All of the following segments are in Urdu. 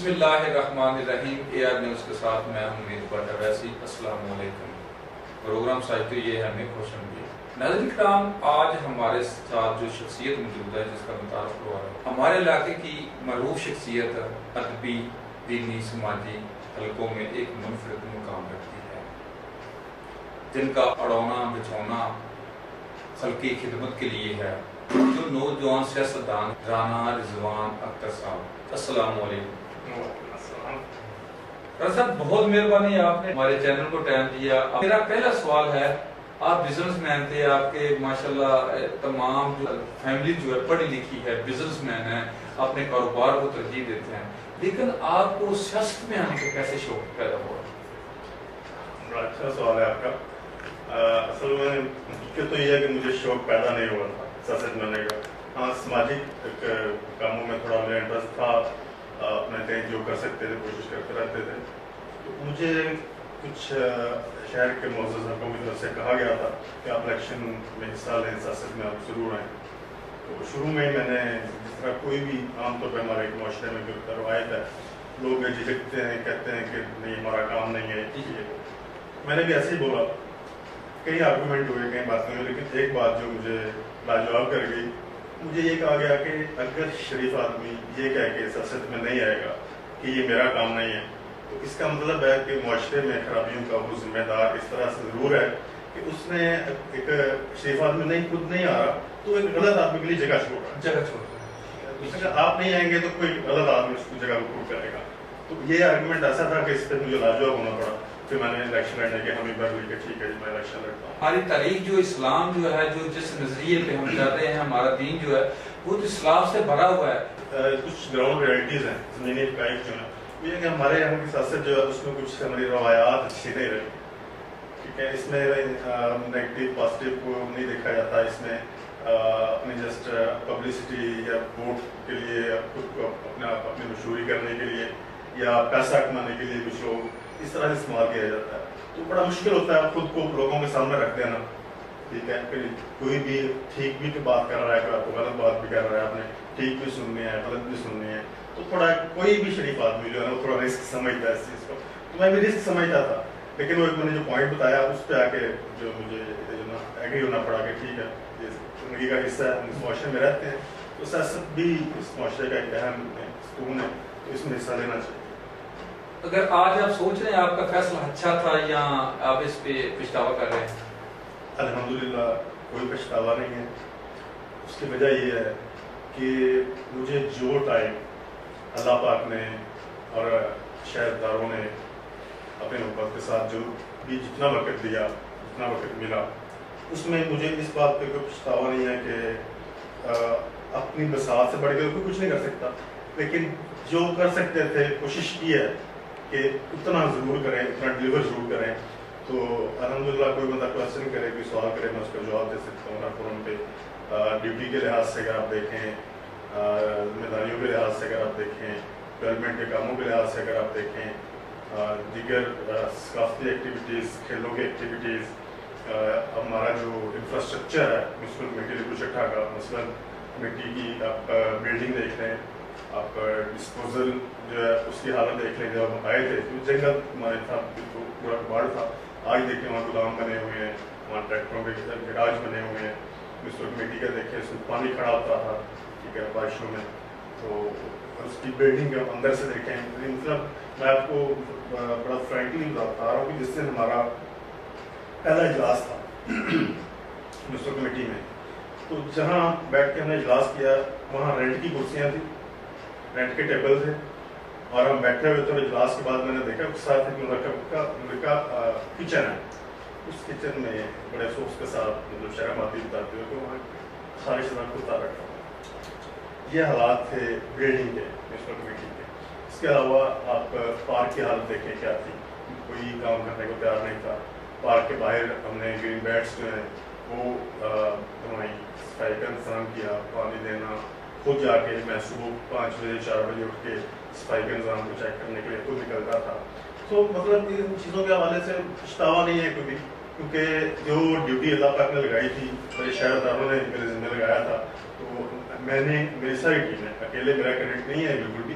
بسم اللہ الرحمن الرحیم AR نیوز کے ساتھ میں امید ویسی السلام علیکم۔ پروگرام ساتھیو یہ ہے ہمیں خوش آمدید۔ ناظرین کرام، آج ہمارے ساتھ جو شخصیت موجود ہے جس کا متعارف ہوا ہے، ہمارے علاقے کی معروف شخصیت ادبی، دینی، سماجی حلقوں میں ایک منفرد مقام رکھتی ہے، جن کا اڑونا بچھونا خلقی خدمت کے لیے ہے، جو نوجوان سیاستدان رانا رضوان اختر صاحب۔ السلام علیکم۔ صاحب بہت مہربانی، آپ نے ہمارے چینل کو ٹائم دیا۔ میرا پہلا سوال ہے، آپ بزنس مین تھے، آپ کے ماشاءاللہ تمام فیملی جو ہے پڑھی لکھی ہے، بزنس مین ہے، اپنے کاروبار کو ترجیح دیتے ہیں، لیکن آپ کو سیاست میں آنے کا کیسے شوق پیدا ہوا؟ بڑا اچھا سوال ہے آپ کا۔ اصل میں حقیقت تو یہ ہے کہ مجھے شوق پیدا نہیں ہوا تھا سیاست میں آنے کا۔ ہاں، سماجی کاموں میں تھوڑا میرا انٹرسٹ تھا، اپنے کہیں جو کر سکتے تھے کوشش کرتے رہتے تھے۔ تو مجھے کچھ شہر کے معزز حلقوں کی طرف سے کہا گیا تھا کہ آپ الیکشن میں حصہ لیں، سیاست میں آپ ضرور آئیں۔ تو شروع میں میں نے جس طرح کوئی بھی عام طور پہ ہمارے معاشرے میں جو روایت ہے، لوگ جھجکتے ہیں، کہتے ہیں کہ نہیں ہمارا کام نہیں ہے یہ۔ میں نے بھی ایسے ہی بولا، کئی آرگومنٹ ہوئے، کئی باتیں ہوئی، لیکن ایک بات جو مجھے لاجواب کر گئی، مجھے یہ کہا گیا کہ اگر شریف آدمی یہ کہہ کے سیاست میں نہیں آئے گا کہ یہ میرا کام نہیں ہے، تو اس کا مطلب ہے کہ معاشرے میں خرابیوں کا وہ ذمہ دار اس طرح سے ضرور ہے کہ اس نے ایک شریف آدمی خود نہیں آ رہا تو ایک غلط آدمی کے لیے جگہ چھوڑ رہا ہے۔ اگر آپ نہیں آئیں گے تو کوئی غلط آدمی اس کی جگہ کو پور کرے گا۔ تو یہ آرگومنٹ ایسا تھا کہ اس پہ مجھے لاجواب ہونا پڑا۔ پھر میں نے الیکشن لڑنے کے ہمیں بھر لی کہ ٹھیک ہے جی میں الیکشن لڑتا ہوں۔ ہماری تاریخ جو اسلام جو ہے، جو جس نظریے پہ ہم چل رہے ہیں، ہمارا دین جو ہے وہ تو اسلام سے بھرا ہوا ہے۔ کچھ گراؤنڈ ریئلٹیز ہیں، زمینی حقائق جو ہیں، وہ یہ کہ ہمارے یہاں کی سیاست جو ہے اس میں کچھ ہماری روایات اچھی نہیں رہی، ٹھیک ہے۔ اس میں نیگیٹو پازیٹیو کو نہیں دیکھا جاتا، اس میں اپنی جسٹ پبلسٹی یا ووٹ کے لیے خود کو اپنی مشہوری کرنے کے لیے یا پیسہ کمانے کے لیے کچھ لوگ اس طرح سے استعمال کیا جاتا ہے۔ تو بڑا مشکل ہوتا ہے خود کو لوگوں کے سامنے رکھ دینا، ٹھیک ہے۔ کوئی بھی ٹھیک بھی بات کر رہا ہے، کوئی آپ کو غلط بات بھی کر رہا ہے، آپ نے ٹھیک بھی سننی ہے، غلط بھی سننی ہے، تو تھوڑا کوئی بھی شریف آدمی جو ہے وہ تھوڑا رسک سمجھتا ہے اس چیز کو۔ تو میں بھی رسک سمجھتا تھا، لیکن وہ میں نے جو پوائنٹ بتایا اس پہ آ کے جو مجھے ایگری ہونا پڑا کہ ٹھیک ہے یہ زندگی کا حصہ ہے، ہم اس معاشرے میں رہتے ہیں، تو سیاست بھی اس معاشرے کا ایک اہم ستون ہے، تو اس میں حصہ لینا چاہیے۔ اگر آج آپ سوچ رہے ہیں آپ کا فیصلہ اچھا تھا یا آپ اس پہ پچھتاوا کر رہے ہیں؟ الحمدللہ کوئی پچھتاوا نہیں ہے۔ اس کی وجہ یہ ہے کہ مجھے جو ٹائم اللہ پاک نے اور شہرداروں نے اپنے محبت کے ساتھ جو بھی جتنا وقت دیا، جتنا وقت ملا، اس میں مجھے اس بات پہ کوئی پچھتاوا نہیں ہے کہ اپنی بساط سے بڑھ کے کوئی کچھ نہیں کر سکتا، لیکن جو کر سکتے تھے کوشش کی ہے کہ اتنا ضرور کریں، اتنا ڈلیور ضرور کریں۔ تو الحمدللہ کوئی بندہ کوشچن کرے، کوئی سوال کرے، میں اس کا جواب دے سکتا ہوں ہر فورم پہ۔ ڈیوٹی کے لحاظ سے اگر آپ دیکھیں، ذمہ داریوں کے لحاظ سے اگر آپ دیکھیں، ڈیولپمنٹ کے کاموں کے لحاظ سے اگر آپ دیکھیں، دیگر ثقافتی ایکٹیویٹیز، کھیلوں کی ایکٹیویٹیز، ہمارا جو انفراسٹرکچر ہے میونسپل کمیٹی لکوچٹھا کا، مثلاً کمیٹی کی آپ بلڈنگ دیکھ لیں، آپ ڈسپوزل جو ہے اس کی حالت دیکھ لیں۔ جب ہم آئے تھے تو جنگل ہمارے تھا، پورا کباڑ تھا۔ آج دیکھیں وہاں گودام بنے ہوئے ہیں، وہاں ٹریکٹروں کے گراج بنے ہوئے ہیں۔ میونسپل کمیٹی کا دیکھیں، اس میں پانی کھڑا ہوتا تھا، ٹھیک ہے، بارشوں میں، تو اس کی بلڈنگ کے اندر سے دیکھیں۔ مطلب میں آپ کو بڑا فرینکلی بتا رہا ہوں کہ جس دن ہمارا پہلا اجلاس تھا میونسپل کمیٹی میں، تو جہاں بیٹھ کے ہم نے اجلاس کیا وہاں رینٹ کی کرسیاں تھیں، رینٹ کے ٹیبل تھے، اور ہم بیٹھے ہوئے تھے۔ اور اجلاس کے بعد میں نے دیکھا اس ساتھ ایک مرکب کچن ہے، اس کچن میں بڑے افسوس کے ساتھ مطلب شرم آتی بتاتے ہوئے کہ وہاں خارش نہ کتا رکھا ہوا۔ یہ حالات تھے بلڈنگ کے، میونسپل کمیٹی کے۔ اس کے علاوہ آپ پارک کی حالت دیکھیں کیا تھی، کوئی کام کرنے کو تیار نہیں تھا۔ پارک کے باہر ہم نے گرین بیڈس جو ہیں وہ بنوائی، صفائی کا انتظام کیا، پانی دینا، خود جا کے میں صبح 5 بجے 4 بجے اٹھ کے صفائی کے نظام کو چیک کرنے کے لیے خود نکلتا تھا۔ تو مطلب ان چیزوں کے حوالے سے پچھتاوا نہیں ہے کوئی بھی، کیونکہ جو ڈیوٹی اللہ پاک نے لگائی تھی، میرے شہرداروں نے میرے ذمہ لگایا تھا، تو میں نے، میری ساری ٹیم ہے، اکیلے میرا کریڈٹ نہیں ہے بالکل بھی،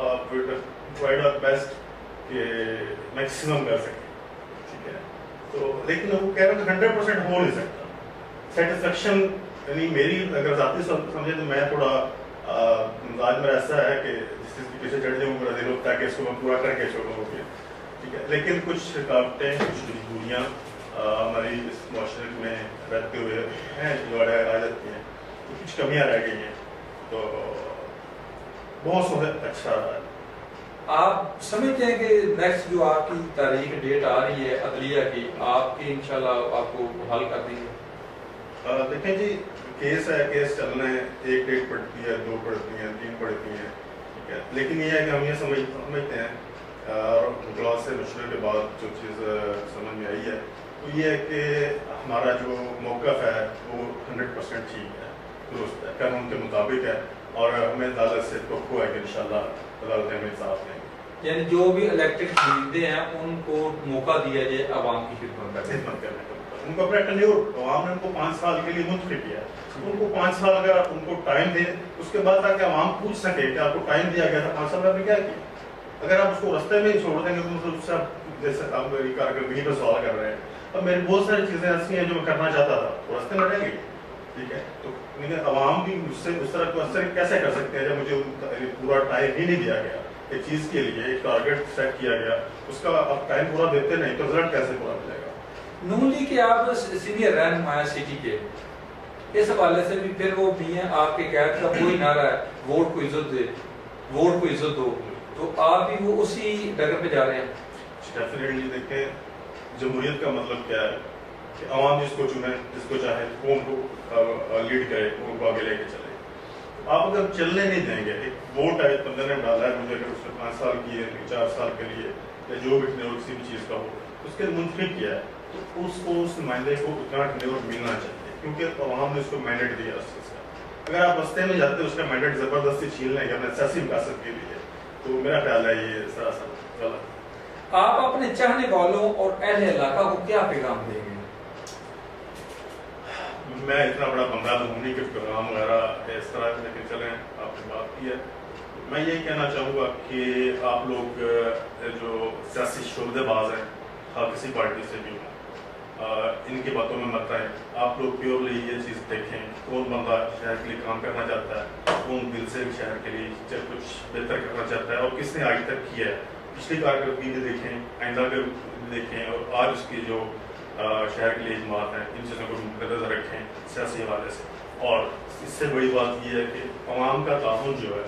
ٹرائیڈ آور بیسٹ کہ میکسیمم کر سکیں، ٹھیک ہے. تو لیکن وہ کہہ رہے ہیں 100% ہو نہیں سکتا. سیٹسفیکشن یعنی میری اگر ذاتی سمجھے تو میں تھوڑا آج میرا ایسا ہے کہ جس چیز کے پیچھے چڑھ جاؤں میرا دل ہوتا ہے کہ اس کو میں پورا کر کے چھوڑوں گا، ٹھیک ہے. لیکن کچھ رکاوٹیں، کچھ مجبوریاں ہماری اس معاشرے میں رہتے ہوئے ہیں جو آ جاتی ہیں، تو کچھ کمیاں رہ گئی ہیں. تو بہت سو اچھا رہا ہے. آپ سمجھتے ہیں کہ نیکسٹ جو آپ کی تاریخ ڈیٹ آ رہی ہے عدلیہ کی، آپ کی انشاءاللہ آپ کو حل کر دیں گے؟ دیکھیں جی، کیس ہے، کیس چلنا ہے، ایک ڈیٹ پڑتی ہے، 2 پڑتی ہیں، 3 پڑتی ہیں، ٹھیک ہے. لیکن یہ ہے کہ ہم یہ سمجھتے ہیں اور کلاس سے مشورے کے بعد جو چیز سمجھ میں آئی ہے وہ یہ ہے کہ ہمارا جو موقف ہے وہ 100% ٹھیک ہے، درست ہے، قانون کے مطابق ہے، اور ہمیں عدالت سے توقع ہے کہ انشاءاللہ عدالت ہمیں انصاف دیں گے. یعنی جو بھی الیکٹڈ نمائندے ہیں ان کو موقع دیا جائے عوام کی خدمت کرنے کا. ان کو اپنا ٹینیور، عوام نے ان کو 5 سال کے لیے منتخب کیا ہے، ان کو 5 سال اگر ان کو ٹائم دیں، اس کے بعد تاکہ عوام پوچھ سکے کہ آپ کو ٹائم دیا گیا تھا 5 سال میں آپ نے کیا کیا. اگر آپ اس کو رستے میں ہی چھوڑ دیں گے تو مطلب اس سے آپ جیسے آپ میری کارکردگی پہ سوال کر رہے ہیں. اب میری بہت ساری چیزیں ایسی ہیں جو میں کرنا چاہتا تھا وہ رستے میں رہ گئی، ٹھیک ہے. تو عوام بھی مجھ سے اس طرح کو کیسے کر سکتے ہیں جب مجھے پورا ٹائم ہی نہیں دیا گیا ایک چیز کے لیے، ایک ٹارگیٹ سیٹ کیا گیا، اس کا آپ ٹائم پورا دیتے نہیں تو رزلٹ کیسے پورا ملے گا. نون جی کہ آپ سینئر رہنما سٹی کے، اس حوالے سے بھی پھر وہ بھی ہیں آپ کے قید کا کوئی نعرہ ہے ووٹ کو عزت دے، ووٹ کو عزت دو، تو آپ بھی وہ اسی ڈگر پہ جا رہے ہیں؟ ڈیفینیٹلی دیکھیں، جمہوریت کا مطلب کیا ہے کہ عوام جس کو چنے، جس کو چاہے قوم کو لیڈ کرے، قوم کو آگے لے کے چلے. آپ اگر چلنے نہیں دیں گے، ایک ووٹ ہے بندے نے ڈالا ہے مجھے، اگر اس نے 5 سال کی ہے، 4 سال کے لیے، یا جو بھی کسی بھی چیز کا ہو اس کے منتخب کیا ہے، تو اس کو اس نمائندے کو اتنا ٹینیور ملنا چاہیے، کیونکہ عوام نے اس کو مینڈیٹ دیا اس چیز کا. اگر آپ رستے میں جاتے اس کا مینڈیٹ زبردستی چھین لیں گے اپنے سیاسی مقاصد کے لیے، تو میرا خیال ہے یہ سراسر غلط. آپ اپنے چاہنے والوں اور اہل علاقہ کو کیا پیغام دیں گے؟ میں اتنا بڑا بندہ تو ہوں نہیں کہ پیغام وغیرہ اس طرح، لیکن چلیں آپ نے بات کی ہے. میں یہی کہنا چاہوں گا کہ آپ لوگ جو سیاسی شعبے باز ہیں، ہر کسی پارٹی سے بھی ہوں، ان کی باتوں میں مت آئیں. آپ لوگ پیورلی یہ چیز دیکھیں کون بندہ شہر کے لیے کام کرنا چاہتا ہے، کون دل سے شہر کے لیے کچھ بہتر کرنا چاہتا ہے، اور کس نے آج تک کیا ہے. پچھلی کارکردگی بھی دیکھیں، آئندہ کے دیکھیں، اور آج اس کی جو شہر کے لیے اجماعات ہیں ان چیزوں کو مد نظر رکھیں سیاسی حوالے سے. اور اس سے بڑی بات یہ ہے کہ عوام کا تعاون جو ہے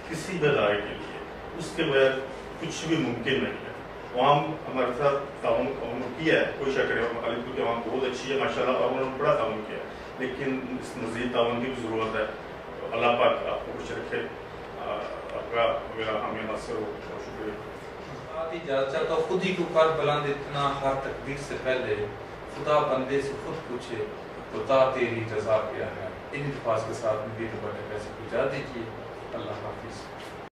کسی بھی ادارے کے لیے، اس کے بغیر کچھ بھی ممکن نہیں ہے. عوام ہمارے ساتھ تعاون کیا ہے، کوئی شک نہیں، علی پور کی عوام بہت اچھی ہے ماشاء اللہ، اور انہوں نے بڑا تعاون کیا ہے، لیکن اس مزید تعاون کی بھی ضرورت ہے. اللہ پاک آپ کو خوش رکھے، آپ کا ہمیں ناصر ہو. بہت شکریہ. اجازت چاہتا ہوں، خود ہی کو کر بلند اتنا ہر تقدیر سے پہلے، خدا بندے سے خود پوچھے خدا تیری رضا کیا ہے. ان الفاظ کے ساتھ مجھے دوبارہ پیسے پہنچا دیجیے. اللہ حافظ.